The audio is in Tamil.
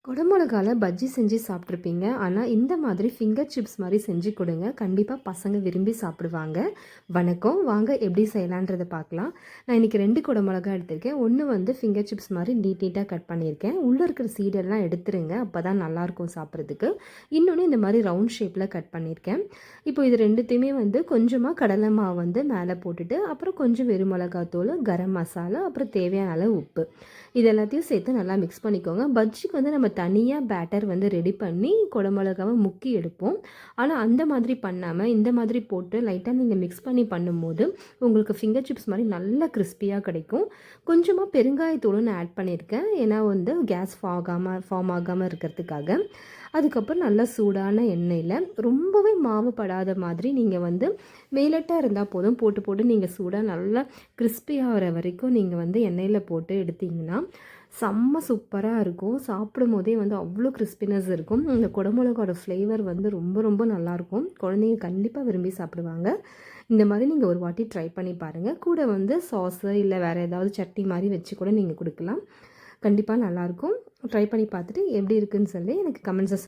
குடமிளகால பஜ்ஜி செஞ்சு சாப்பிட்ருப்பீங்க. ஆனால் இந்த மாதிரி ஃபிங்கர் சிப்ஸ் மாதிரி செஞ்சு கொடுங்க. கண்டிப்பாக பசங்க விரும்பி சாப்பிடுவாங்க. வணக்கம், வாங்க எப்படி செய்யலான்றதை பார்க்கலாம். நான் இன்றைக்கி 2 குடமிளகா எடுத்திருக்கேன். ஒன்று வந்து ஃபிங்கர் சிப்ஸ் மாதிரி நீட்டாக கட் பண்ணியிருக்கேன். உள்ளே இருக்கிற சீடெல்லாம் எடுத்துருங்க, அப்போ தான் நல்லாயிருக்கும் சாப்பிட்றதுக்கு. இன்னொன்று இந்த மாதிரி ரவுண்ட் ஷேப்பில் கட் பண்ணியிருக்கேன். இப்போ இது ரெண்டுத்தையுமே வந்து கொஞ்சமாக கடலை மாவு வந்து மேலே போட்டுட்டு, அப்புறம் கொஞ்சம் வெறும் மிளகாத்தூள், கரம் மசாலா, அப்புறம் தேவையான அளவு உப்பு, இது எல்லாத்தையும் சேர்த்து நல்லா மிக்ஸ் பண்ணிக்கோங்க. பஜ்ஜிக்கு வந்து நம்ம தனியாக பேட்டர் வந்து ரெடி பண்ணி குடமிளகாவை முக்கி எடுப்போம். ஆனால் அந்த மாதிரி பண்ணாமல் இந்த மாதிரி போட்டு லைட்டாக நீங்கள் மிக்ஸ் பண்ணி பண்ணும்போது உங்களுக்கு ஃபிங்கர் சிப்ஸ் மாதிரி நல்லா கிறிஸ்பியாக கிடைக்கும். கொஞ்சமாக பெருங்காயத்தூளும் நான் ஆட் பண்ணியிருக்கேன், ஏன்னா வந்து கேஸ் ஃபார்ம் ஆகாமல் இருக்கிறதுக்காக. அதுக்கப்புறம் நல்லா சூடான எண்ணெயில் ரொம்பவே மாவு படாத மாதிரி நீங்கள் வந்து மேலட்டாக இருந்தால் போதும், போட்டு நீங்கள் சூடாக நல்லா கிறிஸ்பியாகிற வரைக்கும் நீங்கள் வந்து எண்ணெயில் போட்டு எடுத்திங்கன்னா செம்ம சூப்பராக இருக்கும். சாப்பிடும் போதே வந்து அவ்வளோ கிறிஸ்பினஸ் இருக்கும். இந்த குடமிளகாவோட ஃப்ளேவர் வந்து ரொம்ப ரொம்ப நல்லாயிருக்கும். குழந்தைங்க கண்டிப்பாக விரும்பி சாப்பிடுவாங்க. இந்த மாதிரி நீங்கள் ஒரு வாட்டி ட்ரை பண்ணி பாருங்கள். கூட வந்து சாஸு இல்லை வேறு ஏதாவது சட்னி மாதிரி வச்சு கூட நீங்கள் கொடுக்கலாம். கண்டிப்பாக நல்லாயிருக்கும். ட்ரை பண்ணி பார்த்துட்டு எப்படி இருக்குதுன்னு சொல்லி எனக்கு கமெண்ட்ஸை